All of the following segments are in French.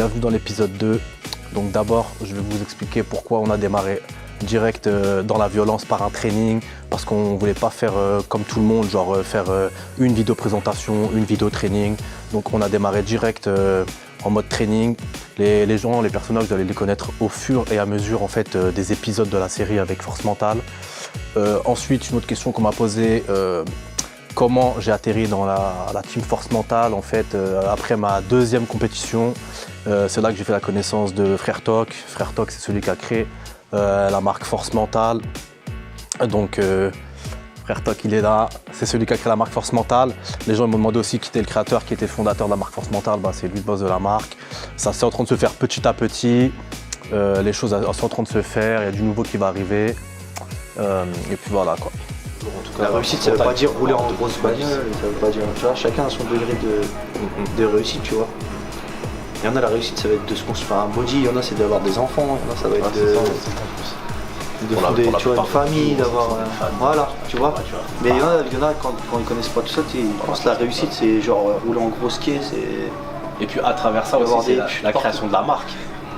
bienvenue dans l'épisode 2. Donc d'abord, je vais vous expliquer pourquoi on a démarré direct dans la violence par un training, parce qu'on ne voulait pas faire comme tout le monde, genre faire une vidéo présentation, une vidéo training. Donc on a démarré direct en mode training. Les gens, les personnages, vous allez les connaître au fur et à mesure en fait, des épisodes de la série avec Force Mentale. Ensuite, une autre question qu'on m'a posée, comment j'ai atterri dans la team Force Mentale en fait, après ma deuxième compétition. C'est là que j'ai fait la connaissance de Frère Toc. Frère Toc, c'est celui qui a créé la marque Force Mentale. Donc Frère Toc, il est là, c'est celui qui a créé la marque Force Mentale. Les gens m'ont demandé aussi qui était le créateur, qui était le fondateur de la marque Force Mentale. Bah, c'est lui le boss de la marque. Ça c'est en train de se faire petit à petit. Les choses sont en train de se faire, il y a du nouveau qui va arriver. Et puis voilà quoi. En tout cas, la réussite, ça veut pas dire rouler en grosse bagnole, ça veut pas dire, tu vois, chacun a son degré de réussite, tu vois. Il y en a la réussite, ça va être de se construire un body, il y en a c'est d'avoir des enfants, il y en a ça va être de fonder tu vois, une famille, d'avoir voilà, tu vois. Mais il y en a quand ils connaissent pas tout ça, ils pensent que la réussite c'est genre rouler en gros ski, c'est. Et puis à travers ça aussi, c'est la création de la marque.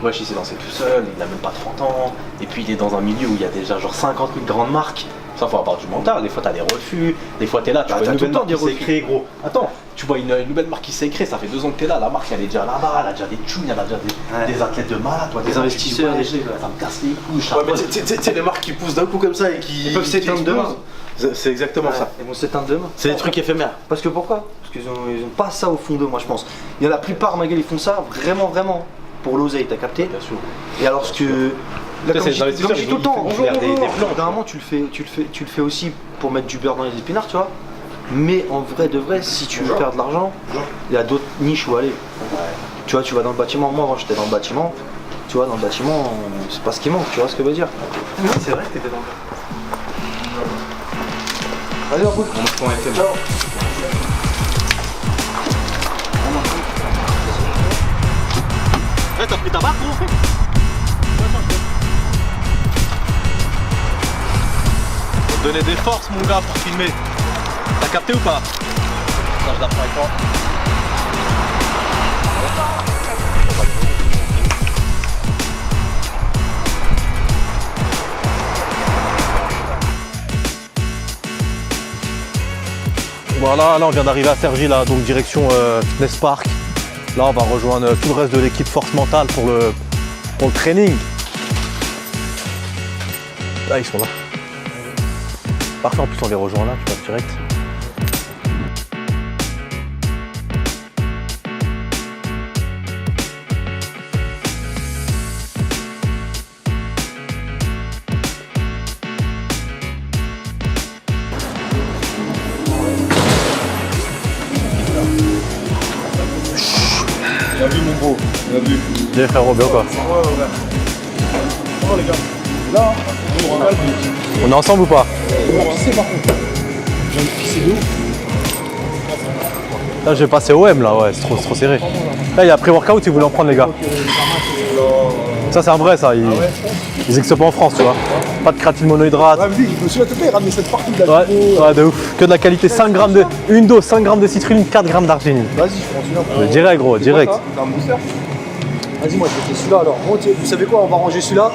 Wesh, il s'est lancé tout seul, il n'a même pas 30 ans, et puis il est dans un milieu où il y a déjà genre 50 000 grandes marques. Ça, faut avoir du mental, des fois t'as des refus, des fois t'es là, tu vois une nouvelle marque qui s'est créée, gros. Attends, tu vois une nouvelle marque qui s'est créée, ça fait 2 ans que t'es là, la marque elle est déjà là-bas, elle a déjà des thunes, elle a déjà des athlètes de malade, toi, des investisseurs, ça me casse les couilles. Ouais, mais c'est les marques qui poussent d'un coup comme ça et qui peuvent s'éteindre demain. C'est exactement ça. Ils vont s'éteindre demain. C'est des trucs éphémères. Parce que pourquoi? Parce qu'ils ont pas ça au fond d'eux, moi je pense. Il y a la plupart, ma gueule, ils font ça vraiment pour l'oseille, t'as capté? Bien sûr. Et alors que. Là, comme je dis tout le temps, bonjour. tu le fais aussi pour mettre du beurre dans les épinards, tu vois. Mais en vrai de vrai, si tu veux faire de l'argent, il y a d'autres niches où aller. Tu vois, tu vas dans le bâtiment. Moi, avant, j'étais dans le bâtiment. Tu vois, dans le bâtiment, c'est pas ce qui manque, tu vois ce que je veux dire. Oui, c'est vrai que t'étais dans le. Allez, on roule. On se prend un thème. Ciao. Ouais, t'as pris ta barre, gros? Faut te donner des forces, mon gars, pour filmer. T'as capté ou pas? Non, je l'apprends avec toi. Voilà, là on vient d'arriver à Cergy, là, donc direction Fitness Park. Là on va rejoindre tout le reste de l'équipe Force Mentale pour le training. Là ils sont là. Parfait, en plus on les rejoint là, tu vois, direct. Bien vu, mon beau. Bien vu. Bien frérot, bien quoi. Oh, les gars. Là, On est ensemble ou pas? on va pisser par contre. Je viens de pisser de ouf. Là je vais passer au M là, ouais, c'est trop serré. Là il y a pré-workout, ils voulaient en prendre les gars. Ça c'est un vrai ça, ils n'existent pas en France, tu vois. Pas de créatine monohydrate. Ouais, mais je me souviens de te ramener cette partie de la Ouais, de ouf. Que de la qualité, 5 grammes de. Une dose, 5 grammes de citrulline, 4 grammes d'arginine. Vas-y, je prends celui-là. Direct gros, direct. T'as un booster? Vas-y, moi je vais faire celui-là alors. Vous savez quoi, on va ranger celui-là.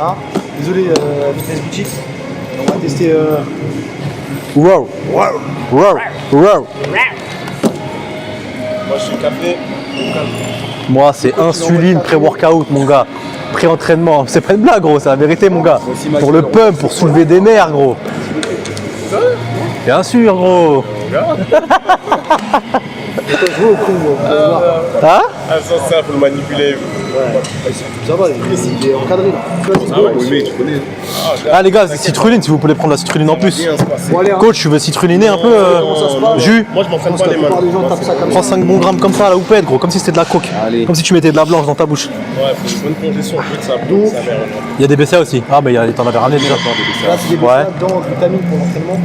Hein? Désolé, Fitness Boutique. On va tester. Wow. Wow. Wow. Moi je suis café. Moi c'est insuline, pré-workout mon gars. Pré-entraînement. C'est pas une blague gros, c'est la vérité mon gars. Pour le pump, pour soulever des nerfs gros. Bien sûr gros. Hein? Ah, ça, faut le manipuler. Ça va, il est encadré là. Ah ouais, oui, tu connais. Ah les gars, citrulline, si vous voulez prendre la citrulline en plus. Bon, allez, hein. Coach, tu veux citruliner un peu jus? Moi je m'entraîne pas les mains. Les gens tapent ça comme Prends 5 bons grammes comme ça à la houppette gros, comme si c'était de la coke. Allez. Comme si tu mettais de la blanche dans ta bouche. Ouais, faut une bonne congestion, je veux que ça bouge, ça merde. Il y a des BCA aussi. Ah mais t'en avais ramené déjà. Là, c'est des Ouais. BCA dans glutamine pour l'entraînement.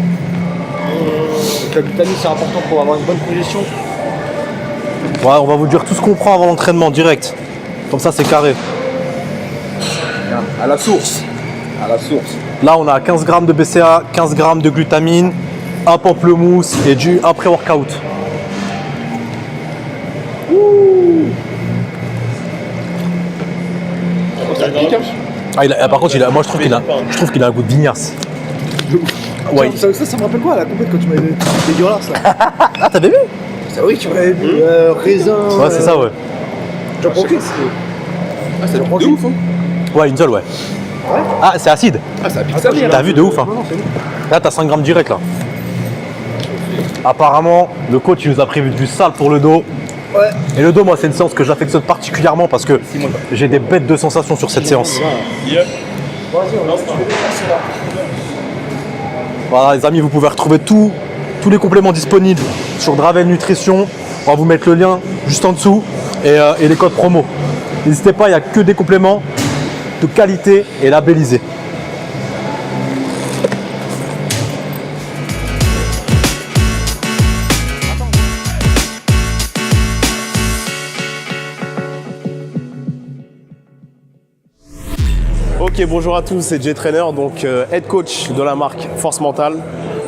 Donc, la glutamine, c'est important pour avoir une bonne congestion. Ouais, on va vous dire tout ce qu'on prend avant l'entraînement direct. Comme ça c'est carré. À la source. À la source. Là on a 15 grammes de BCA, 15 grammes de glutamine, un pamplemousse et un pré-workout. Par contre, moi je trouve qu'il a un goût de vignasse. Ouais. Ça me rappelle quoi la compète quand tu m'avais dit dégueulasse là. Ah, t'avais vu? Oui, tu m'avais vu raisin. Ouais, c'est ça, ouais. J'en prends qu'une. Ah, c'est de ouf, hein. Ouais, une seule, ouais. Ah, c'est acide. Ah, ça pique ça. T'as vu de ouf, hein. Là, t'as 5 grammes direct, là. Apparemment, le coach il nous a prévu du sale pour le dos. Ouais. Et le dos, moi, c'est une séance que j'affectionne particulièrement parce que j'ai des bêtes de sensations sur cette séance. Voilà, les amis, vous pouvez retrouver tous les compléments disponibles sur Dravel Nutrition. On va vous mettre le lien juste en dessous et les codes promo. N'hésitez pas, il n'y a que des compléments de qualité et labellisés. Ok, bonjour à tous, c'est Jay Trainer, donc head coach de la marque Force Mentale,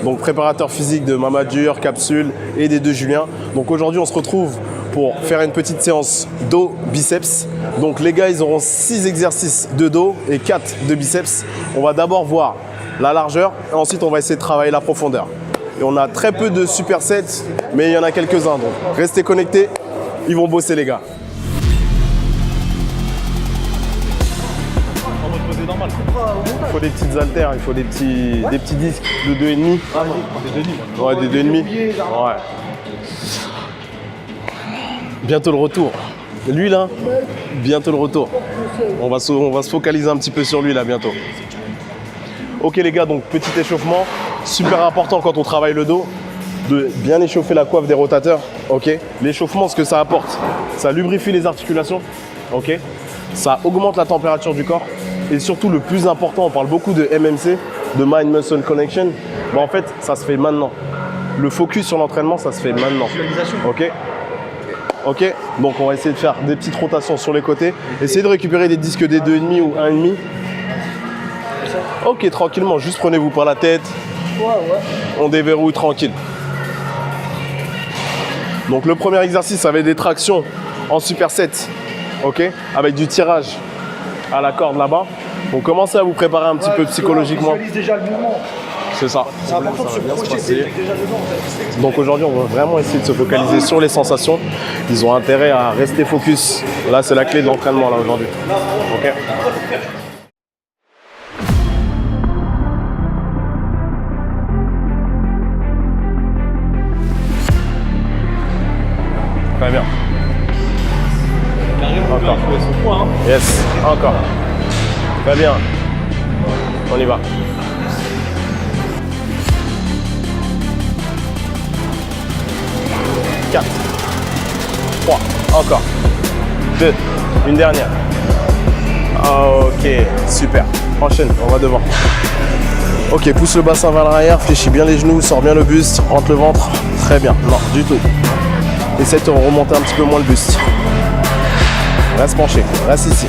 donc préparateur physique de Mamadure, Capsule et des deux Julien. Donc aujourd'hui on se retrouve pour faire une petite séance dos biceps. Donc les gars ils auront 6 exercices de dos et 4 de biceps. On va d'abord voir la largeur et ensuite on va essayer de travailler la profondeur. Et on a très peu de supersets mais il y en a quelques-uns, donc restez connectés, ils vont bosser les gars. Il faut des petites haltères, il faut des petits disques de 2,5. Ah non, Ouais, des 2,5. Ouais. Bientôt le retour. Lui là, bientôt le retour. On va se focaliser un petit peu sur lui là bientôt. Ok les gars, donc petit échauffement. Super important quand on travaille le dos, de bien échauffer la coiffe des rotateurs. Ok. L'échauffement, ce que ça apporte, ça lubrifie les articulations. Ok. Ça augmente la température du corps. Et surtout, le plus important, on parle beaucoup de MMC, de Mind Muscle Connection. Bon, en fait, ça se fait maintenant. Le focus sur l'entraînement, ça se fait maintenant. Ok. Ok. Donc, on va essayer de faire des petites rotations sur les côtés. Essayez de récupérer des disques des 2,5 ou 1,5. Ok, tranquillement. Juste prenez-vous par la tête. On déverrouille tranquille. Donc, le premier exercice, ça va être des tractions en superset. Ok. Avec du tirage à la corde là-bas. Donc commencez à vous préparer un petit peu psychologiquement. Déjà le mouvement. C'est ça. C'est important de se projeter déjà dedans. Donc aujourd'hui on va vraiment essayer de se focaliser sur les sensations. Ils ont intérêt à rester focus. Là c'est la clé de l'entraînement là aujourd'hui. Ok. Très bien. Encore. Yes, encore. Très bien. On y va. 4, 3, encore. 2, une dernière. Ok, super. Enchaîne, on va devant. Ok, pousse le bassin vers l'arrière, fléchis bien les genoux, sors bien le buste, rentre le ventre. Très bien. Non, du tout. Essaye de remonter un petit peu moins le buste. Reste penché, reste ici.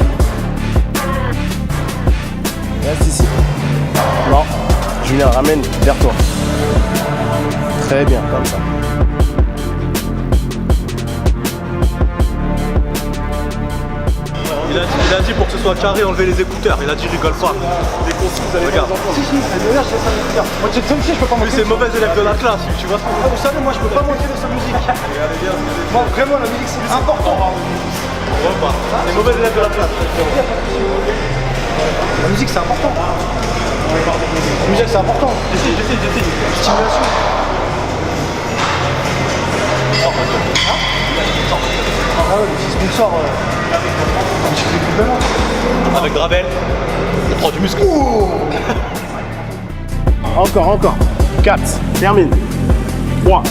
Reste ici. Non, Julien, ramène vers toi. Très bien, comme ça. Il a dit pour que ce soit carré, enlever les écouteurs. Il a dit rigole pas. Les consignes, vous allez regarde. Si, d'ailleurs, je laisse un écouteur. Moi, tu sais, je peux pas Lui, monter. c'est le mauvais élève de la classe, tu vois. Vous savez, moi, je peux pas monter de sa musique. Moi, vraiment, la musique, c'est important. Les mauvais élèves de la classe. La musique, c'est important. La musique, c'est important. J'essaie. Stimulation. Ah ouais, si sponsor. Avec Dravel, on prend du muscle. Encore. 4, termine. 3.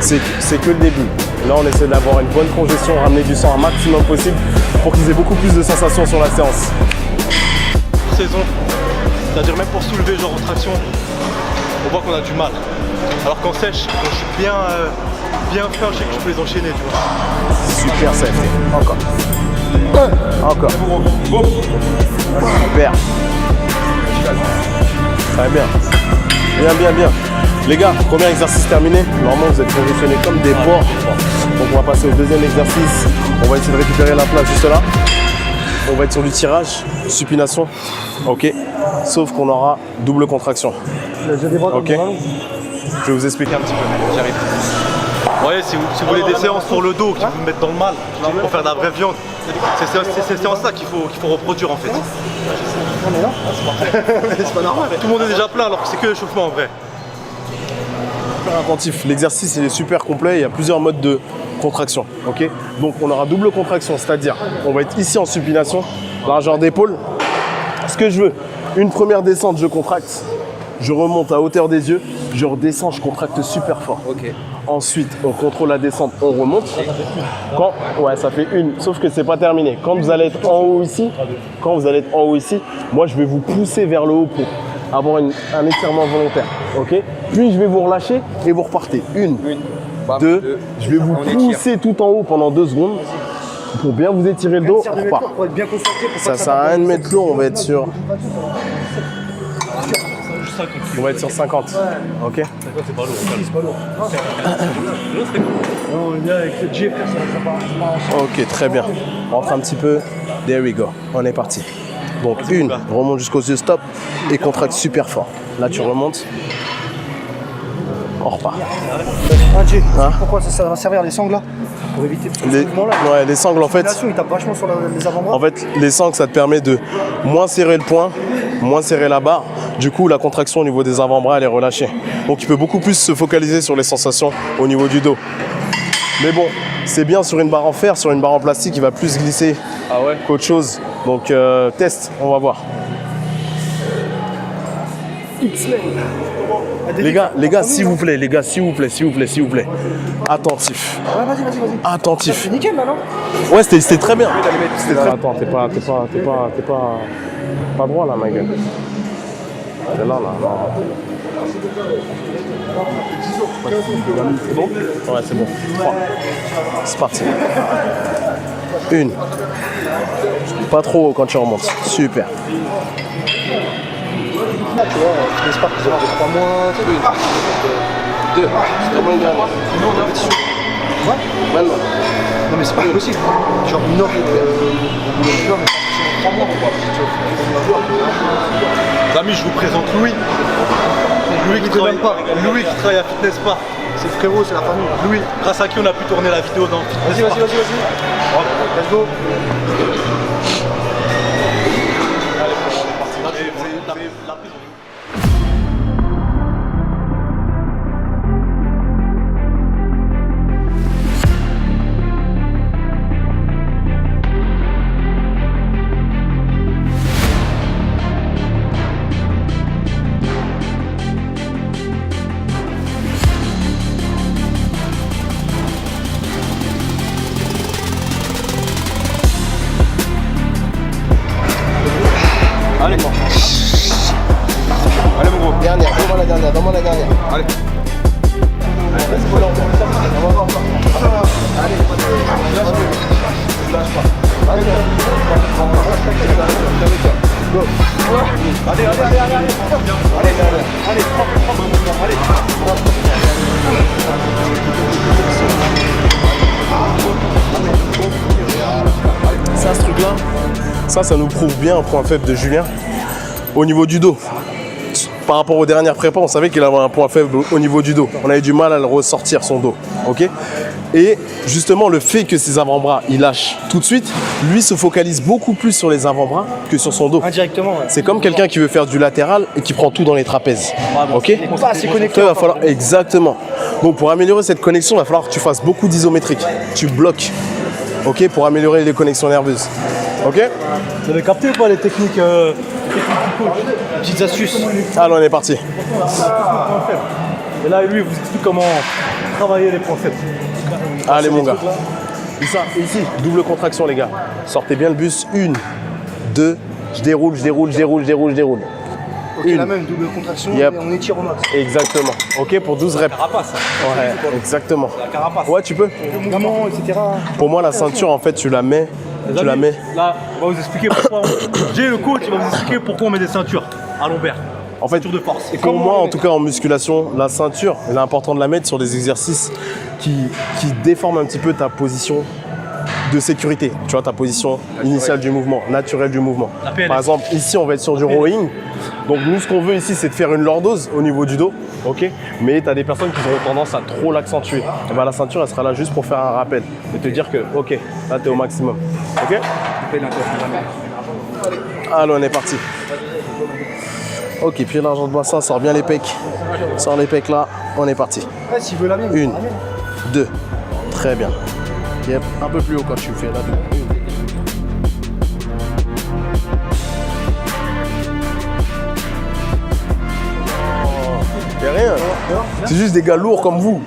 C'est que le début. Là, on essaie d'avoir une bonne congestion, ramener du sang un maximum possible pour qu'ils aient beaucoup plus de sensations sur la séance. Saison, c'est-à-dire même pour soulever genre en traction, on voit qu'on a du mal. Alors qu'en sèche, quand je suis bien fin, je sais que je peux les enchaîner, tu vois. Super safety. Encore. Super. Très bien. Bien. Les gars, premier exercice terminé. Normalement, vous êtes positionnés comme des porcs. Donc, on va passer au deuxième exercice. On va essayer de récupérer la place juste là. on va être sur du tirage, supination, ok. Sauf qu'on aura double contraction. Ok. Je vais vous expliquer un petit peu. J'arrive. Ouais, si vous voulez des séances pour le dos qui vous mettent dans le mal, pour faire de la vraie viande, c'est ces séances-là qu'il faut reproduire en fait. On est là. C'est pas normal. Tout le monde est déjà plein alors que c'est que l'échauffement en vrai. Super attentif. L'exercice il est super complet. Il y a plusieurs modes de contraction. Ok. Donc on aura double contraction, c'est-à-dire on va être ici en supination, largeur d'épaule. Ce que je veux, une première descente, je contracte. Je remonte à hauteur des yeux, je redescends, je contracte super fort. Ok. Ensuite, on contrôle la descente, on remonte. Ouais, ça fait une, sauf que c'est pas terminé. Quand vous allez être en haut ici, moi je vais vous pousser vers le haut pour avoir un étirement volontaire. Ok. Puis je vais vous relâcher et vous repartez. Une, deux. Je vais vous pousser tout en haut pendant 2 secondes pour bien vous étirer le dos. On repart. Pour être bien concentré. Ça sert à rien de mettre lourd, on va être sur. On va être sur 50. Ok. C'est pas lourd. On est bien avec le J, frère, ça va. Ok, très bien. On rentre un petit peu. There we go. On est parti. Donc une, remonte jusqu'aux yeux, stop, et contracte super fort. Là tu remontes. On repart. Hein? Pourquoi ça va servir les sangles là? Pour éviter ce mouvement-là. Ouais, les sangles en fait. Il tape vachement sur les avant-bras. En fait, les sangles ça te permet de moins serrer le poing, moins serrer la barre. Du coup, la contraction au niveau des avant-bras elle est relâchée. Donc il peut beaucoup plus se focaliser sur les sensations au niveau du dos. Mais bon, c'est bien sur une barre en fer, sur une barre en plastique, il va plus glisser qu'autre chose. Donc test, on va voir. Les gars, s'il vous plaît, Attentif. Ouais, vas-y. Attentif. C'est nickel là, non? Ouais, c'était très bien. Attends, t'es pas droit là, ma gueule. T'es là. C'est bon? Ouais, c'est bon. 3. C'est parti. Une. Pas trop haut quand tu remontes. Super. Tu vois, n'est-ce pas qu'ils ont 3 mois, 2. C'est comment le dernier? Ouais. Maintenant. Non mais c'est pas possible. Genre Nord, le joueur est parti en 3 mois quoi. Les amis, je vous présente Louis. Louis qui travaille à Fitness Park. C'est le frérot, c'est la famille. Louis, grâce à qui on a pu tourner la vidéo dans Fitness Park. Vas-y. Let's go. Allez mon gros. Dernière, donne-moi la dernière. Allez. Ça, ce truc-là, ça nous prouve bien un point faible de Julien au niveau du dos. Par rapport aux dernières prépas, on savait qu'il avait un point faible au niveau du dos. On avait du mal à le ressortir, son dos. Ok. Et justement, le fait que ses avant-bras, il lâche tout de suite, lui se focalise beaucoup plus sur les avant-bras que sur son dos. Indirectement, ouais. C'est comme quelqu'un qui veut faire du latéral et qui prend tout dans les trapèzes. Ok. Pas assez connecté. Toi, il va falloir exactement. Donc pour améliorer cette connexion, il va falloir que tu fasses beaucoup d'isométrique. Tu bloques. Ok, pour améliorer les connexions nerveuses. Ok. Vous avez capté ou pas les techniques petites astuces? Alors on est parti. Et là, lui, il vous explique comment travailler les points faibles. Allez mon gars. Ici, double contraction les gars. Sortez bien le bus. 1, 2, je déroule. Ok, la même double contraction Yep. et on étire au max. Exactement. Ok, pour 12 reps. Carapace. Ouais, exactement. La carapace. Ouais, tu peux. Gamin, etc. Pour moi, la ceinture, en fait, tu la mets. Là, on va vous expliquer pourquoi. J'ai le coach, il va vous expliquer pourquoi on met des ceintures à lombaire. En fait, Ceinture de force. pour moi, en tout cas en musculation, la ceinture, il est important de la mettre sur des exercices qui déforment un petit peu ta position de sécurité. Tu vois, ta position initiale du mouvement, naturelle du mouvement. Par exemple, ici, on va être sur du rowing. Donc nous, ce qu'on veut ici, c'est de faire une lordose au niveau du dos, ok. Mais tu as des personnes qui ont tendance à trop l'accentuer. Et ben, la ceinture, elle sera là juste pour faire un rappel et te dire que, ok, là, tu es au maximum, ok. Allez, on est parti. Ok, pied large de bassin, sort bien les pecs. Sors les pecs là, on est parti. Une, deux, très bien. Yep, un peu plus haut quand tu fais là. Y'a rien. C'est juste des gars lourds comme vous.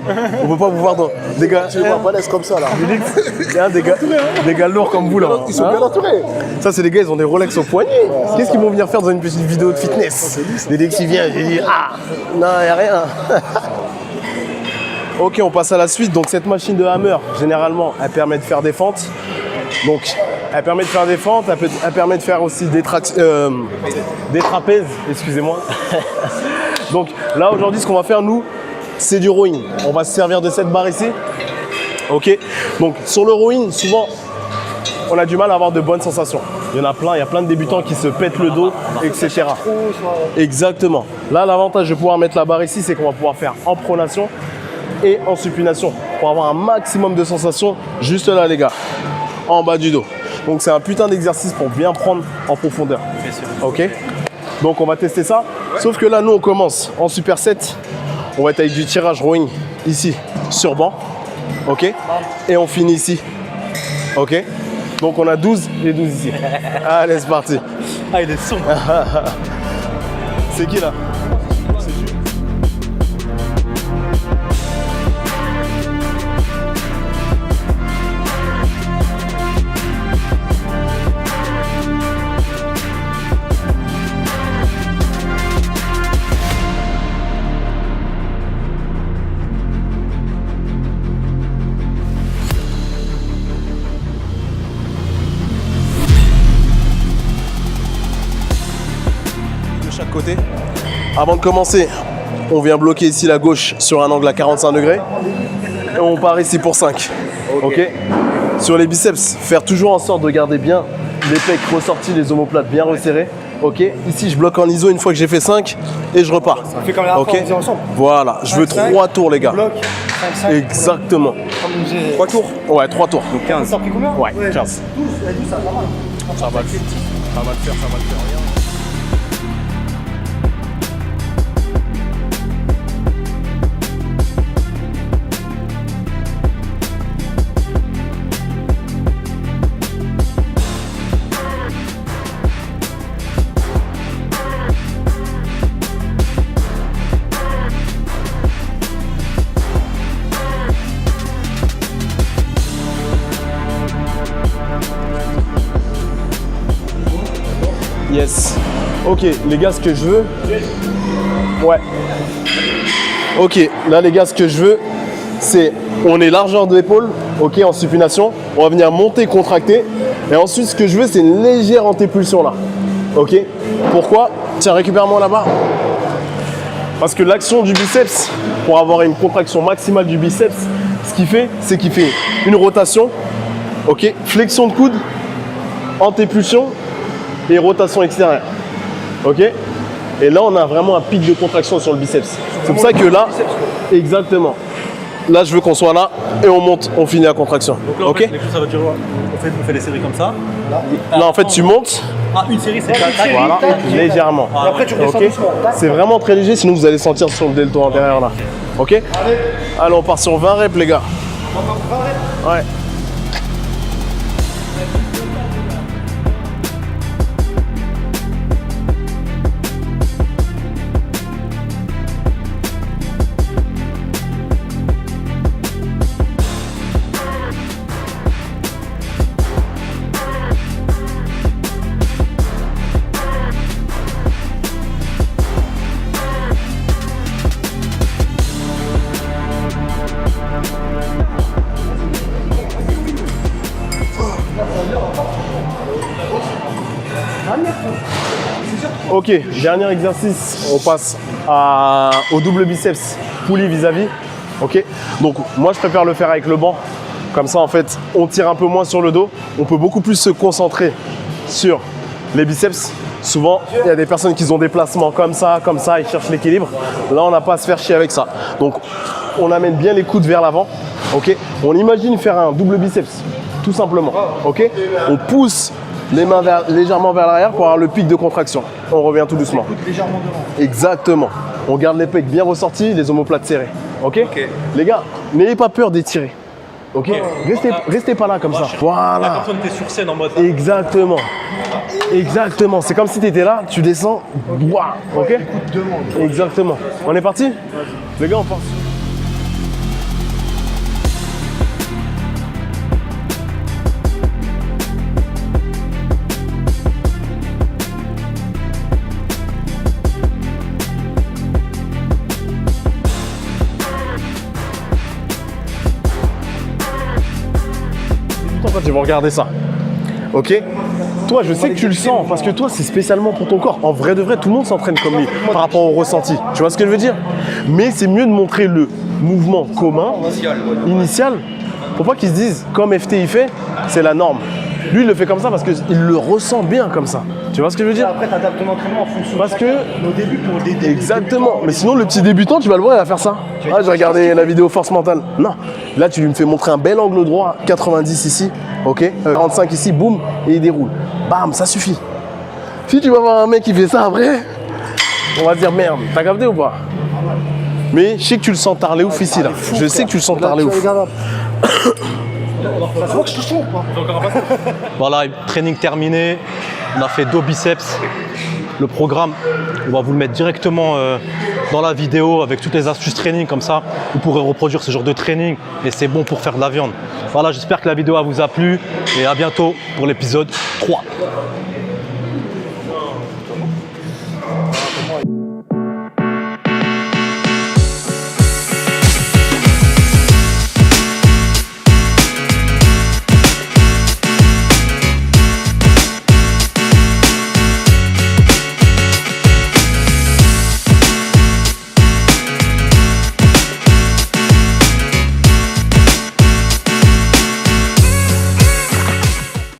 On peut pas vous voir dans des gars. Tu les vois balèzes comme ça là. Des gars lourds comme vous là. Ils sont bien entourés. Ça, c'est des gars, ils ont des Rolex au poignet. Qu'est-ce qu'ils vont venir faire dans une petite vidéo de fitness? Des dès qui viennent, j'ai dit ah, non, y'a rien. Ok, on passe à la suite. Donc cette machine de hammer, généralement, elle permet de faire des fentes. Donc, elle permet de faire des fentes, elle permet de faire aussi des trapèzes, excusez-moi. Donc là, aujourd'hui, ce qu'on va faire, nous, c'est du rowing. On va se servir de cette barre ici. Ok. Donc sur le rowing, souvent, on a du mal à avoir de bonnes sensations. Il y en a plein, il y a plein de débutants qui se pètent le dos, etc. Exactement. Là, l'avantage de pouvoir mettre la barre ici, c'est qu'on va pouvoir faire en pronation et en supination pour avoir un maximum de sensations juste là, les gars, en bas du dos. Donc c'est un putain d'exercice pour bien prendre en profondeur. Ok. Donc on va tester ça. Sauf que là, nous, on commence en superset. On va être avec du tirage rowing ici sur banc. Ok. Et on finit ici. Ok. Donc on a 12 et 12 ici. Allez, c'est parti. Ah, il est sombre. C'est qui là? Chaque côté. Avant de commencer, on vient bloquer ici la gauche sur un angle à 45 degrés et on part ici pour 5. Ok. Sur les biceps, faire toujours en sorte de garder bien les pecs ressortis, les omoplates bien resserrés. Ok. Ici, je bloque en iso une fois que j'ai fait 5 et je repars. On fait comme la dernière fois, on faisait ensemble. Voilà. Je veux 3 tours, les gars. Bloc, 5, 5. Exactement. 3 tours. Ouais, 3 tours. Donc 15. Ça a pris combien? Ouais, 15. 12, ça va pas mal. Ça va le faire. Ça va le faire, ça va le faire. Regarde. Yes. Ok, les gars, ce que je veux. Ouais. Ok, là, les gars, ce que je veux, c'est. On est largeur de l'épaule, ok, en supination. On va venir monter, contracter. Et ensuite, ce que je veux, c'est une légère antépulsion là. Ok. Pourquoi? Tiens, récupère-moi la barre. Parce que l'action du biceps, pour avoir une contraction maximale du biceps, ce qu'il fait, c'est qu'il fait une rotation. Ok. Flexion de coude, antépulsion. Et rotation extérieure. Ok. Et là, on a vraiment un pic de contraction sur le biceps. C'est pour ça que là, exactement. Là, je veux qu'on soit là et on monte, on finit la contraction. Donc là, en ok. fait, ça va durer. On fait des séries comme ça. Là, en fait, tu montes. Ah, une série, c'est Voilà, légèrement. Et après, tu redescends Ok. doucement. C'est vraiment très léger, sinon vous allez sentir sur le deltoïde antérieur là. Ok. Allez, on part sur 20 reps, les gars. Ouais. Ok, dernier exercice, on passe au double biceps poulie vis-à-vis. Ok, donc moi je préfère le faire avec le banc Comme ça, en fait, on tire un peu moins sur le dos. On peut beaucoup plus se concentrer sur les biceps. Souvent, il y a des personnes qui ont des placements comme ça, ils cherchent l'équilibre. Là, on n'a pas à se faire chier avec ça. Donc, on amène bien les coudes vers l'avant. Ok. On imagine faire un double biceps, tout simplement. Ok. On pousse les mains légèrement vers l'arrière pour avoir le pic de contraction. On revient tout doucement. Légèrement devant. Exactement. On garde les pecs bien ressortis, les omoplates serrées. Ok. Les gars, n'ayez pas peur d'étirer. Ok. Restez pas là comme ça. Voilà. Quand on était sur scène en mode. Exactement. Exactement. C'est comme si tu étais là, tu descends. Ouah. Ok. Exactement. On est parti. Les gars, on part. Tu vas regarder ça. Ok. Toi, je sais que tu le sens parce que toi, c'est spécialement pour ton corps. En vrai de vrai, tout le monde s'entraîne comme lui par rapport au ressenti. Tu vois ce que je veux dire? Mais c'est mieux de montrer le mouvement commun, initial, pour pas qu'ils se disent, comme FTI fait, c'est la norme. Lui, il le fait comme ça parce qu'il le ressent bien comme ça. Tu vois ce que je veux dire? Après, tu adaptes ton entraînement en fonction Parce de que nos débuts pour des débuts. exactement. Mais sinon, le petit débutant, tu vas le voir, il va faire ça. Ah, j'ai regardé la vidéo force mentale. Non. Là, tu lui me fais montrer un bel angle droit, 90 ici, ok, 45 ici, boum, et il déroule. Bam, ça suffit. Si tu vas voir un mec qui fait ça après, on va se dire merde. T'as capté ou pas? Mais je sais que tu le sens tarler ouf ici là. Je sais que tu le sens tarler ouf. Ça se voit que je te sens ou pas? Voilà, training terminé. On a fait 2 biceps. Le programme, on va vous le mettre directement dans la vidéo avec toutes les astuces training comme ça. Vous pourrez reproduire ce genre de training et c'est bon pour faire de la viande. Voilà, j'espère que la vidéo vous a plu et à bientôt pour l'épisode 3.